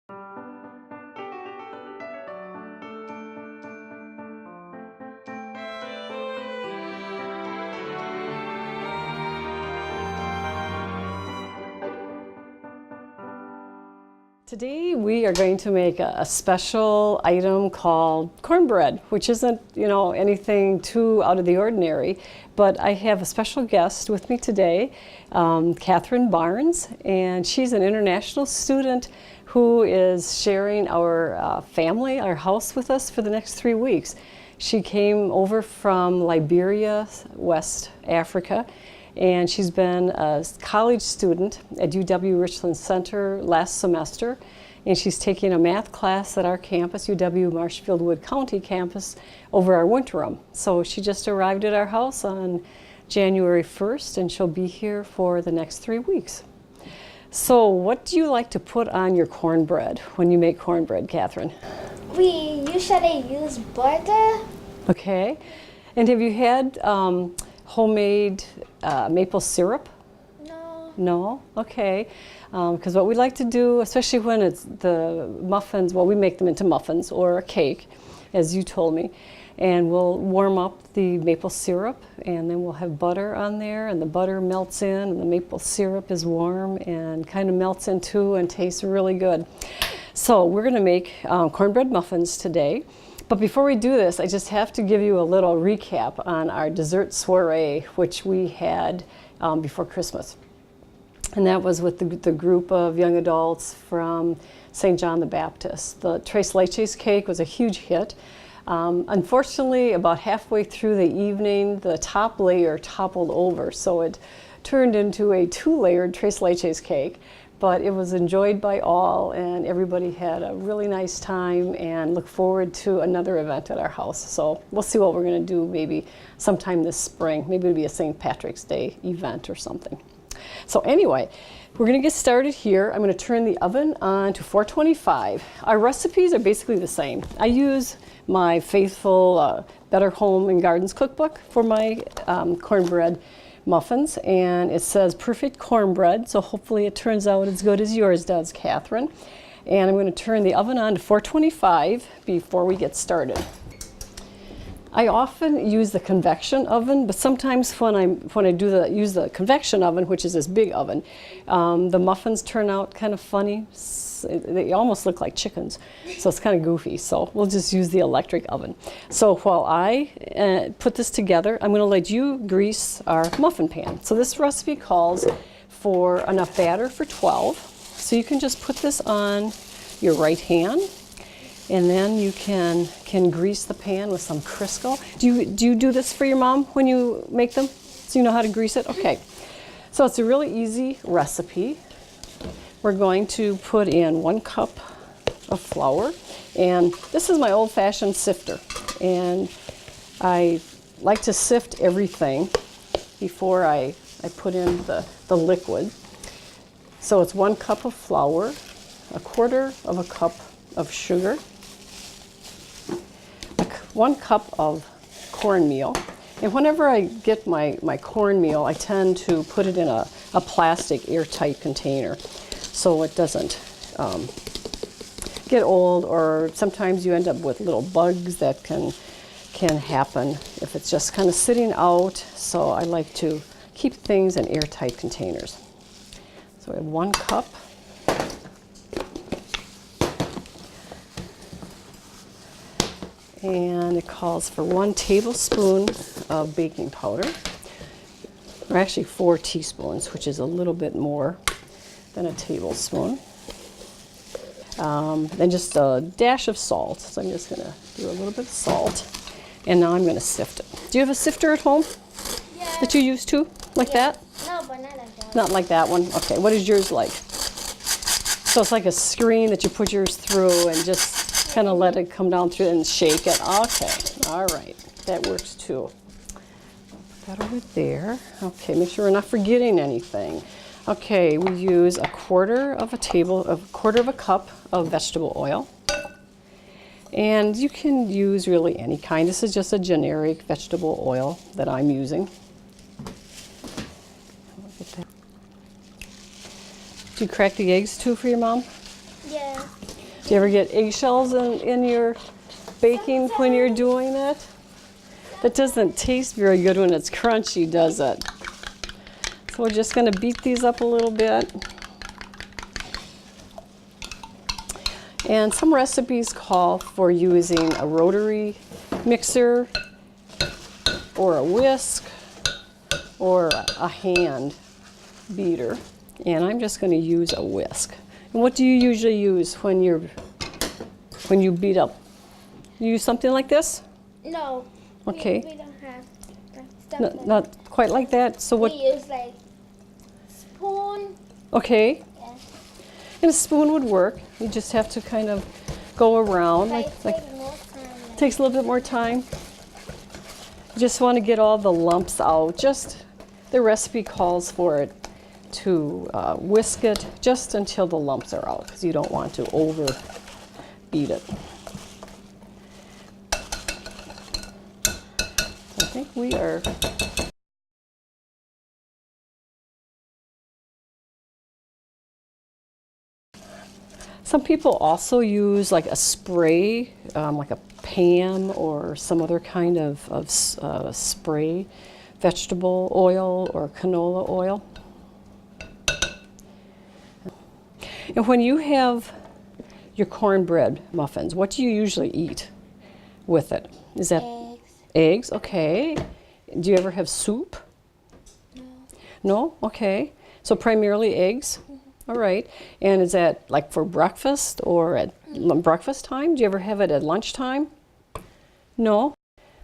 Today we are going to make a special item called cornbread, which isn't, anything too out of the ordinary. But I have a special guest with me today, Catherine Barnes, and she's an international student who is sharing our family, our house with us for the next 3 weeks. She came over from Liberia, West Africa, and she's been a college student at UW Richland Center last semester, and she's taking a math class at our campus, UW Marshfield Wood County campus, over our winterim. So she just arrived at our house on January 1st, and she'll be here for the next 3 weeks. So what do you like to put on your cornbread when you make cornbread, Catherine? We usually use butter. Okay. And have you had homemade maple syrup? No. No? Okay. Because what we like to do, especially when it's the muffins, well, we make them into muffins or a cake, as you told me, and we'll warm up the maple syrup, and then we'll have butter on there, and the butter melts in, and the maple syrup is warm and kind of melts in too and tastes really good. So we're going to make cornbread muffins today. But before we do this, I just have to give you a little recap on our dessert soiree, which we had before Christmas. And that was with the group of young adults from St. John the Baptist. The Tres Leches cake was a huge hit. Unfortunately, about halfway through the evening, the top layer toppled over, so it turned into a 2-layered Tres Leches cake. But it was enjoyed by all, and everybody had a really nice time and look forward to another event at our house. So we'll see what we're going to do maybe sometime this spring. Maybe it'll be a St. Patrick's Day event or something. So anyway, we're going to get started here. I'm going to turn the oven on to 425. Our recipes are basically the same. I use my faithful Better Home and Gardens cookbook for my cornbread muffins, and it says perfect cornbread, so hopefully it turns out as good as yours does, Catherine. And I'm going to turn the oven on to 425 before we get started. I often use the convection oven, but sometimes when I use the convection oven, which is this big oven, the muffins turn out kind of funny. They almost look like chickens, so it's kind of goofy. So we'll just use the electric oven. So while I put this together, I'm going to let you grease our muffin pan. So this recipe calls for enough batter for 12. So you can just put this on your right hand, and then you can grease the pan with some Crisco. Do you do this for your mom when you make them? So you know how to grease it? Okay. So it's a really easy recipe. We're going to put in 1 cup of flour, and this is my old-fashioned sifter, and I like to sift everything before I put in the liquid. So it's 1 cup of flour, 1/4 of a cup of sugar, 1 cup of cornmeal. And whenever I get my cornmeal, I tend to put it in a plastic airtight container so it doesn't get old, or sometimes you end up with little bugs that can happen if it's just kind of sitting out. So I like to keep things in airtight containers. So we have 1 cup. And it calls for 1 tablespoon of baking powder, or actually 4 teaspoons, which is a little bit more than a tablespoon. Then just a dash of salt. So I'm just going to do a little bit of salt. And now I'm going to sift it. Do you have a sifter at home? Yeah. That you use too? Like that? No, but not like that. Not like that one? Okay, what is yours like? So it's like a screen that you put yours through and just kind of let it come down through and shake it. Okay, all right, that works too. Put that over there. Okay, make sure we're not forgetting anything. Okay, we use 1/4 of a cup of vegetable oil. And you can use really any kind. This is just a generic vegetable oil that I'm using. Do you crack the eggs too for your mom? Yeah. Do you ever get eggshells in your baking when you're doing it? That doesn't taste very good when it's crunchy, does it? So we're just going to beat these up a little bit. And some recipes call for using a rotary mixer or a whisk or a hand beater. And I'm just going to use a whisk. And what do you usually use when you beat up? You use something like this? No. Okay. We don't have stuff No, like not quite like that. So what? We use like spoon. Okay. Yeah. And a spoon would work. You just have to kind of go around. Like, Like take more time. takes a little bit more time. You just want to get all the lumps out. Just the recipe calls for it to whisk it just until the lumps are out, because you don't want to over beat it. I think we are. Some people also use like a spray, like a Pam or some other kind of spray, vegetable oil or canola oil. And when you have your cornbread muffins, what do you usually eat with it? Is that Eggs. eggs? Okay. Do you ever have soup? No. No? Okay. So primarily eggs? All right. And is that like for breakfast or at breakfast time? Do you ever have it at lunchtime? No?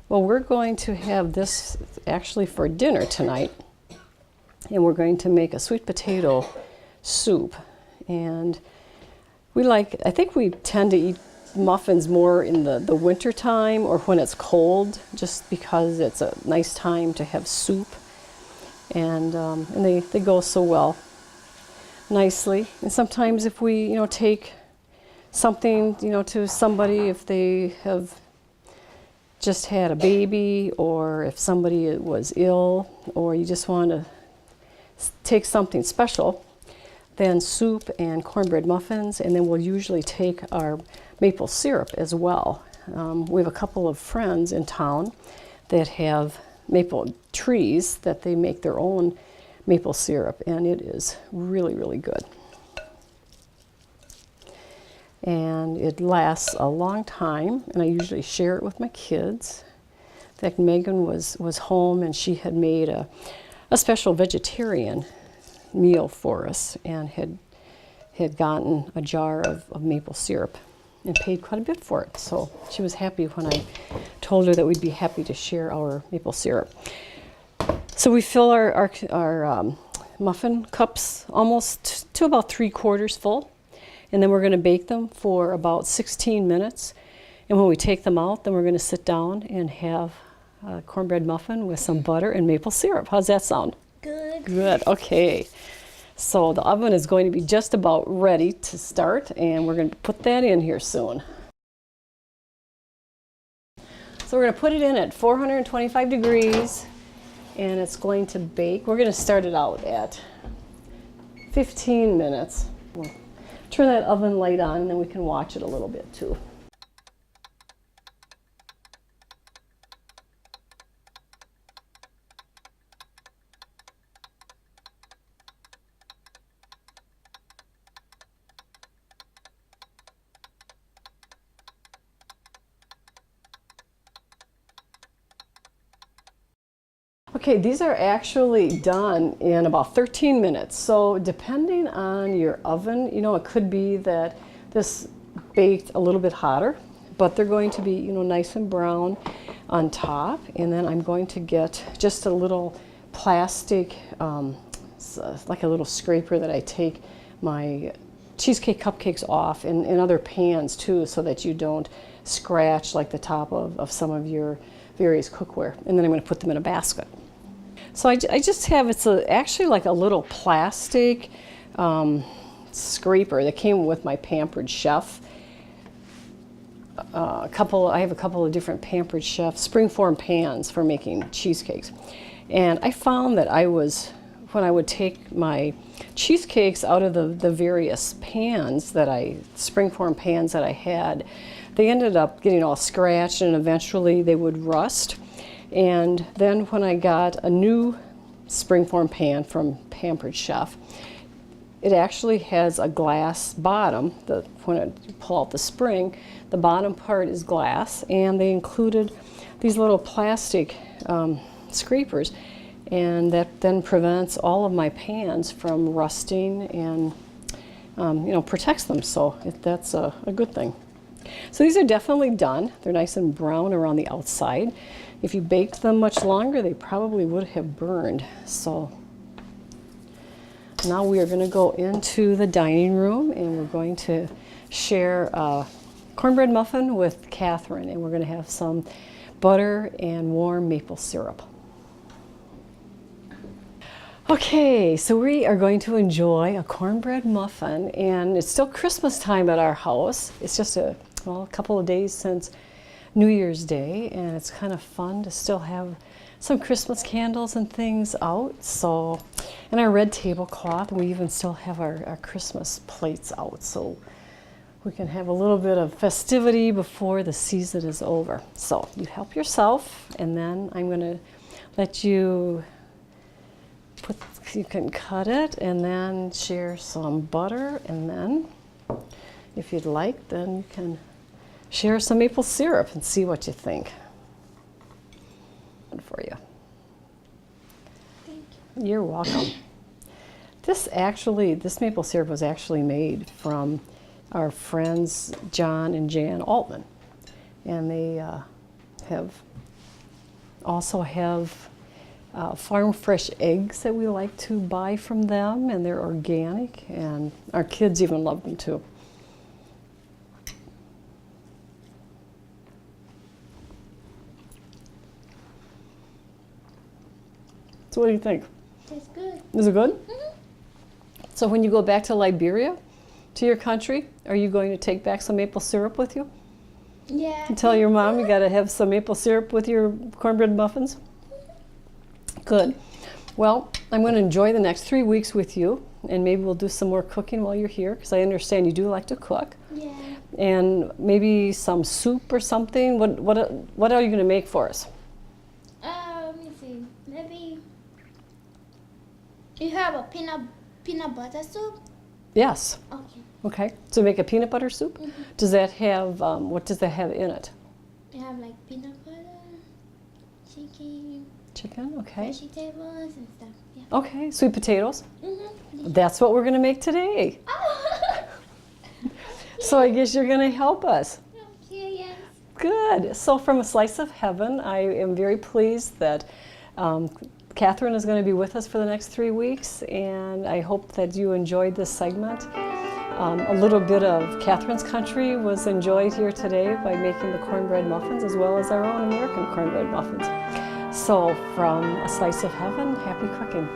Well, we're going to have this actually for dinner tonight. And we're going to make a sweet potato soup. And I think we tend to eat muffins more in the winter time or when it's cold, just because it's a nice time to have soup. And they go so well nicely. And sometimes if we, take something, to somebody, if they have just had a baby or if somebody was ill or you just want to take something special, then soup and cornbread muffins, and then we'll usually take our maple syrup as well. We have a couple of friends in town that have maple trees that they make their own maple syrup, and it is really, really good. And it lasts a long time, and I usually share it with my kids. In fact, Megan was home and she had made a special vegetarian meal for us and had gotten a jar of maple syrup and paid quite a bit for it. So she was happy when I told her that we'd be happy to share our maple syrup. So we fill our muffin cups almost to about 3/4 full, and then we're going to bake them for about 16 minutes. And when we take them out, then we're going to sit down and have a cornbread muffin with some butter and maple syrup. How's that sound? Good. Good, okay. So the oven is going to be just about ready to start, and we're going to put that in here soon. So we're going to put it in at 425 degrees, and it's going to bake. We're going to start it out at 15 minutes. We'll turn that oven light on, and then we can watch it a little bit too. Okay, these are actually done in about 13 minutes. So depending on your oven, it could be that this baked a little bit hotter, but they're going to be, nice and brown on top. And then I'm going to get just a little plastic, like a little scraper that I take my cheesecake cupcakes off in other pans too, so that you don't scratch like the top of some of your various cookware. And then I'm going to put them in a basket. So I just have, it's actually like a little plastic scraper that came with my Pampered Chef. I have a couple of different Pampered Chef springform pans for making cheesecakes. And I found that when I would take my cheesecakes out of the various pans springform pans that I had, they ended up getting all scratched and eventually they would rust. And then when I got a new springform pan from Pampered Chef, it actually has a glass bottom. When you pull out the spring, the bottom part is glass, and they included these little plastic scrapers, and that then prevents all of my pans from rusting and protects them. So that's a good thing. So these are definitely done. They're nice and brown around the outside. If you baked them much longer, they probably would have burned. So now we are going to go into the dining room, and we're going to share a cornbread muffin with Catherine, and we're going to have some butter and warm maple syrup. Okay, so we are going to enjoy a cornbread muffin, and it's still Christmas time at our house. It's just a couple of days since New Year's Day, and it's kind of fun to still have some Christmas candles and things out. So, and our red tablecloth, we even still have our Christmas plates out, so we can have a little bit of festivity before the season is over. So you help yourself, and then I'm going to let you you can cut it and then share some butter, and then if you'd like, then you can share some maple syrup and see what you think. For you. Thank you. You're welcome. This maple syrup was actually made from our friends John and Jan Altman, and they also have farm fresh eggs that we like to buy from them, and they're organic, and our kids even love them too. So what do you think? Tastes good. Is it good? Mm-hmm. So when you go back to Liberia, to your country, are you going to take back some maple syrup with you? Yeah. And tell your mom you got to have some maple syrup with your cornbread muffins? Good. Well, I'm going to enjoy the next 3 weeks with you, and maybe we'll do some more cooking while you're here, because I understand you do like to cook. Yeah. And maybe some soup or something. What are you going to make for us? Let me see. Maybe you have a peanut butter soup? Yes. Okay. Okay. So make a peanut butter soup? Mm-hmm. Does that have, what does that have in it? You have like peanut butter, chicken, Okay. vegetables and stuff. Yeah. Okay. Sweet potatoes? Mm-hmm. That's what we're going to make today. Oh. So I guess you're going to help us. Okay, yes. Good. So from A Slice of Heaven, I am very pleased that Catherine is going to be with us for the next 3 weeks, and I hope that you enjoyed this segment. A little bit of Catherine's country was enjoyed here today by making the cornbread muffins, as well as our own American cornbread muffins. So from A Slice of Heaven, happy cooking.